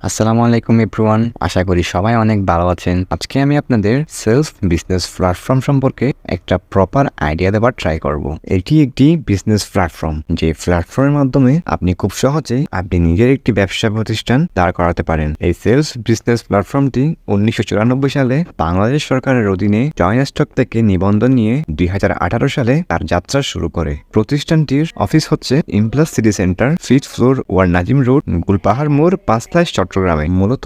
আসসালামু আলাইকুম এভরিওয়ান, আশা করি সবাই অনেক ভালো আছেন। আজকে আমি আপনাদের সেলফ বিজনেস প্ল্যাটফর্ম সম্পর্কে একটা প্রপার আইডিয়া দেওয়ার ট্রাই করব। এটি একটি বিজনেস প্ল্যাটফর্ম, যে প্ল্যাটফর্মের মাধ্যমে আপনি খুব সহজেই আপনি নিজের একটি ব্যবসা প্রতিষ্ঠান দাঁড় করাতে পারেন। এই সেলফ বিজনেস প্ল্যাটফর্মটি 1994 সালে বাংলাদেশ সরকারের অধীনে জয়েন্ট স্টক থেকে নিবন্ধন নিয়ে 2018 সালে তার যাত্রা শুরু করে। প্রতিষ্ঠানটির অফিস হচ্ছে ইমপ্লাস city centre, 5th floor, ward Nazim road, Gulpahar মোড়, 5 চট্টগ্রামে। মূলত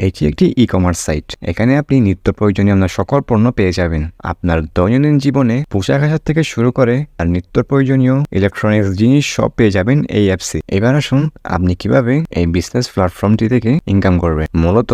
এটি একটি ই কমার্স সাইট। এখানে আপনি নিত্য প্রয়োজনীয় আপনার সকল পণ্য পেয়ে যাবেন। আপনার দৈনন্দিন জীবনে পোশাক আশাক থেকে শুরু করে আর নিত্য প্রয়োজনীয় ইলেকট্রনিক্স জিনিস সব পেয়ে যাবেন এই অ্যাপসে। এবার আসুন আপনি কিভাবে এই বিজনেস প্ল্যাটফর্মটি থেকে ইনকাম করবেন। মূলত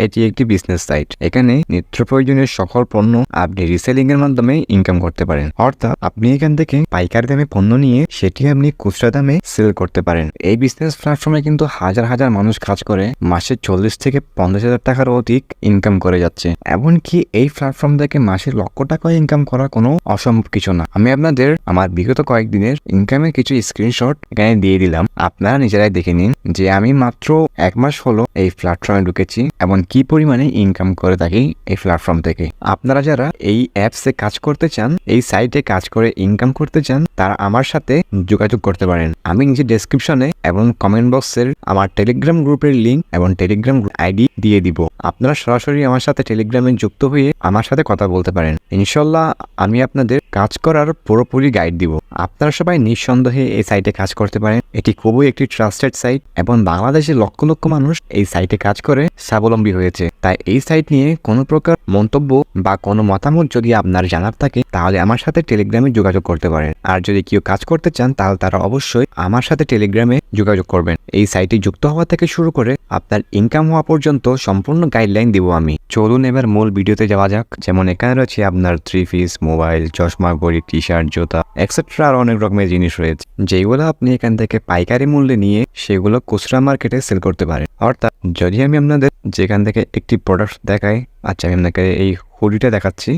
এটি একটি বিজনেস সাইট। এখানে নিত্য প্রয়োজনীয় সকল পণ্য আপনি রিসেলিং এর মাধ্যমে ইনকাম করতে পারেন। অর্থাৎ আপনি এখান থেকে পাইকারি দামে পণ্য নিয়ে সেটি আপনি খুচরা দামে সেল করতে পারেন। এই বিজনেস প্ল্যাটফর্মে কিন্তু হাজার হাজার মানুষ কাজ করে মাসে 40 থেকে 50,000 টাকার অধিক ইনকাম করে যাচ্ছে। এমনকি এই প্ল্যাটফর্ম থেকে মাসে লক্ষ টাকা ইনকাম করা কোনো অসম্ভব কিছু না। আমি আপনাদের আমার বিগত কয়েকদিনের ইনকামের কিছু স্ক্রিনশট এখানে দিয়ে দিলাম, আপনারা নিজেরাই দেখে নিন যে আমি মাত্র 1 মাস হলো এই প্ল্যাটফর্মে ঢুকেছি এবং কি পরিমাণে ইনকাম করে থাকি এই প্ল্যাটফর্ম থেকে। আপনারা যারা এই অ্যাপসে কাজ করতে চান, এই সাইটে কাজ করে ইনকাম করতে চান, তারা আমার সাথে যোগাযোগ করতে পারেন। আমি নিজে ডেসক্রিপশনে এবং কমেন্ট বক্সের আমার টেলিগ্রাম গ্রুপের লিঙ্ক এবং টেলিগ্রাম আইডি দিয়ে দিব। আপনারা সরাসরি আমার সাথে টেলিগ্রামে যুক্ত হয়ে আমার সাথে কথা বলতে পারেন। ইনশাল্লাহ আমি আপনাদের কাজ করার পুরোপুরি গাইড দিব। আপনারা সবাই নিঃসন্দেহে এই সাইটে কাজ করতে পারেন। এটি খুবই একটি ট্রাস্টেড সাইট এবং বাংলাদেশে লক্ষ লক্ষ মানুষ এই সাইটে কাজ করে স্বাবলম্বী হয়েছে। তাই এই সাইট নিয়ে কোনো প্রকার মন্তব্য বা কোনো মতামত যদি আপনার জানার থাকে তাহলে আমার সাথে টেলিগ্রামে যোগাযোগ করতে পারেন। আর যদি কেউ কাজ করতে চান তাহলে তারা অবশ্যই আমার সাথে টেলিগ্রামে যোগাযোগ করবেন। এই সাইটে যুক্ত হওয়া থেকে শুরু করে আপনার ইনকাম হওয়া পর্যন্ত সম্পূর্ণ গাইডলাইন দিব আমি। চলুন এবার মূল ভিডিওতে যাওয়া যাক। যেমন এখানে রয়েছে আপনার 3 পিস, মোবাইল, চশমা, ঘড়ি, টি শার্ট, জুতা এক্সেট্রা আর অনেক রকমের জিনিস রয়েছে, যেগুলো আপনি এখান থেকে পাইকারি মূল্যে নিয়ে সেগুলো খুচরা মার্কেটে সেল করতে পারেন। অর্থাৎ যদি আমি আপনাদের যেখান থেকে একটি প্রোডাক্ট দেখাই, আচ্ছা আমি আপনাকে এই হুডিটা দেখাচ্ছি।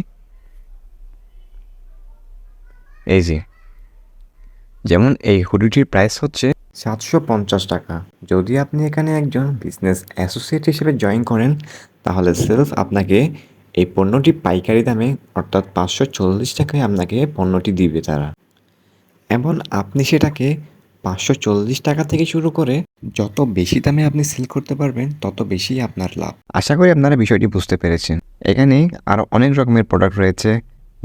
এই যে যেমন এই হুডিটির প্রাইস হচ্ছে 750 টাকা। যদি আপনি এখানে একজন বিজনেস অ্যাসোসিয়েট হিসেবে জয়েন করেন তাহলে সেলফ আপনাকে এই পণ্যটি পাইকারি দামে অর্থাৎ 540 টাকায় আপনাকে পণ্যটি দিবে তারা, এবং আপনি সেটাকে 540 টাকা থেকে শুরু করে যত বেশি দামে আপনি সেল করতে পারবেন তত বেশি আপনার লাভ। আশা করি আপনারা বিষয়টি বুঝতে পেরেছেন। এখানে আরও অনেক রকমের প্রোডাক্ট রয়েছে,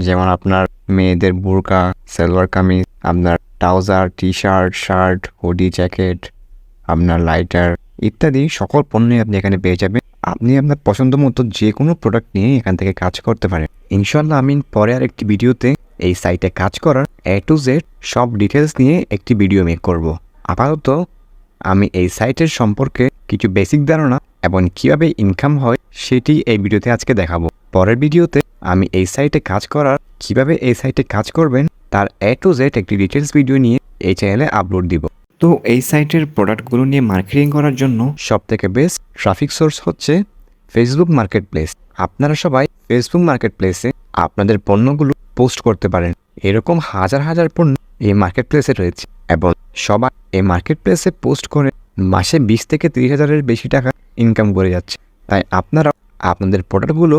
যেমন আপনার মেয়েদের বোরকা, সালোয়ার কামিজ, আপনার trouser, T shirt, shirt, hoodie, jacket, আপনার লাইটার ইত্যাদি সকল পণ্যই আপনি এখানে পেয়ে যাবেন। আপনি আপনার পছন্দ মতো যে কোনো প্রোডাক্ট নিয়ে এখান থেকে কাজ করতে পারেন। ইনশাল্লাহ আমি পরে আর একটি ভিডিওতে এই সাইটে কাজ করার A to Z সব ডিটেলস নিয়ে একটি ভিডিও মেক করব। আপাতত আমি এই সাইটের সম্পর্কে কিছু বেসিক ধারণা এবং কীভাবে ইনকাম হয় সেটি এই ভিডিওতে আজকে দেখাবো। পরের ভিডিওতে আমি এই সাইটে কাজ করার কিভাবে এই সাইটে কাজ করবেন তার A to Z একটি ডিটেলস ভিডিও নিয়ে এই চ্যানেলে আপলোড দিব। তো এই সাইটের প্রোডাক্টগুলো নিয়ে মার্কেটিং করার জন্য সবথেকে বেস্ট ট্রাফিক সোর্স হচ্ছে ফেসবুক মার্কেট প্লেস। আপনারা সবাই ফেসবুক মার্কেট প্লেসে আপনাদের পণ্যগুলো পোস্ট করতে পারেন। এরকম হাজার হাজার পণ্য এই মার্কেট প্লেসে রয়েছে এবং সবাই এই মার্কেট প্লেসে পোস্ট করে মাসে 20 থেকে 30 হাজারের বেশি টাকা ইনকাম করে যাচ্ছে। তাই আপনারা আপনাদের প্রোডাক্টগুলো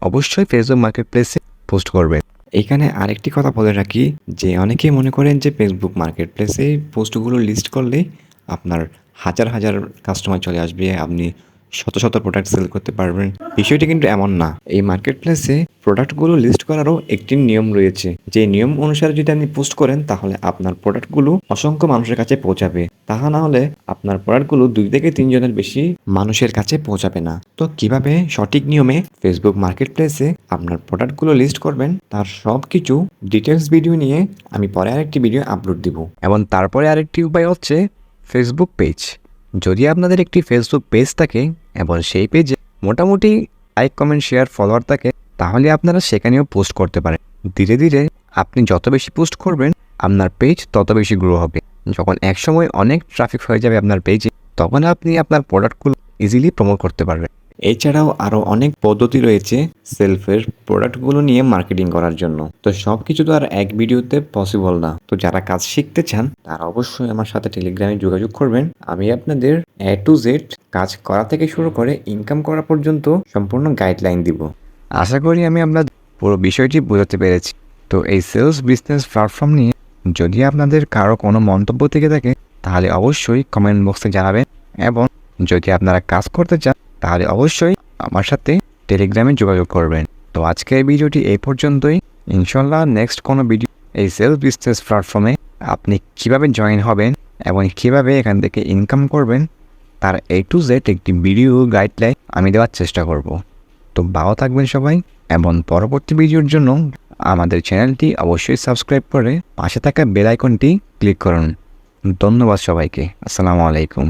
অবশ্যই ফেসবুক মার্কেট প্লেসে পোস্ট করবেন। এখানে আরেকটি কথা বলে রাখি যে অনেকেই মনে করেন যে ফেসবুক মার্কেট প্লেসে পোস্টগুলো লিস্ট করলেই আপনার হাজার হাজার কাস্টমার চলে আসবে, আপনি শত শত প্রোডাক্ট সেল করতে পারবেন। বিষয়টি কিন্তু এমন না। এই মার্কেট প্লেসে প্রোডাক্টগুলো লিস্ট করারও একটি নিয়ম রয়েছে, যে নিয়ম অনুসারে যদি আপনি পোস্ট করেন তাহলে আপনার প্রোডাক্টগুলো অসংখ্য মানুষের কাছে পৌঁছাবে। তাহা না হলে আপনার প্রোডাক্টগুলো 2 থেকে 3 জনের বেশি মানুষের কাছে পৌঁছাবে না। তো কিভাবে সঠিক নিয়মে ফেসবুক মার্কেট প্লেসে আপনার প্রোডাক্টগুলো লিস্ট করবেন তার সব কিছু ডিটেলস ভিডিও নিয়ে আমি পরে আরেকটি ভিডিও আপলোড দিব। এবং তারপরে আরেকটি উপায় হচ্ছে ফেসবুক পেজ। যদি আপনাদের একটি ফেসবুক পেজ থাকে এবং সেই পেজে মোটামুটি লাইক, কমেন্ট, শেয়ার, ফলোয়ার থাকে তাহলে আপনারা সেখানেও পোস্ট করতে পারেন। ধীরে ধীরে আপনি যত বেশি পোস্ট করবেন আপনার পেজ তত বেশি গ্রো হবে। যখন একসময় অনেক ট্রাফিক হয়ে যাবে আপনার পেজে তখন আপনি আপনার প্রোডাক্টগুলো ইজিলি প্রমোট করতে পারবেন। এছাড়াও আরও অনেক পদ্ধতি রয়েছে সেলফের প্রোডাক্টগুলো নিয়ে মার্কেটিং করার জন্য। তো সব কিছু তো আর এক ভিডিওতে পসিবল না। তো যারা কাজ শিখতে চান তারা অবশ্যই আমার সাথে টেলিগ্রামে যোগাযোগ করবেন। আমি আপনাদের A to Z কাজ করা থেকে শুরু করে ইনকাম করা পর্যন্ত সম্পূর্ণ গাইডলাইন দিব। আশা করি আমি আপনাদের পুরো বিষয়টি বোঝাতে পেরেছি। তো এই সেলস বিজনেস প্ল্যাটফর্ম নিয়ে যদি আপনাদের কারো কোনো মন্তব্য থেকে থাকে তাহলে অবশ্যই কমেন্ট বক্সে জানাবেন, এবং যদি আপনারা কাজ করতে চান তাহলে অবশ্যই আমার সাথে টেলিগ্রামে যোগাযোগ করবেন। তো আজকের ভিডিওটি এই পর্যন্তই। ইনশাল্লাহ নেক্সট কোনো ভিডিও এই সেলস বিজনেস প্ল্যাটফর্মে আপনি কিভাবে জয়েন হবেন এবং কিভাবে এখান থেকে ইনকাম করবেন তার A to Z একটি ভিডিও গাইডলাইন আমি দেওয়ার চেষ্টা করব। তো ভালো থাকবেন সবাই, এবং পরবর্তী ভিডিওর জন্য আমাদের চ্যানেলটি অবশ্যই সাবস্ক্রাইব করে পাশে থাকা বেল আইকনটি ক্লিক করুন। ধন্যবাদ সবাইকে। আসসালামু আলাইকুম।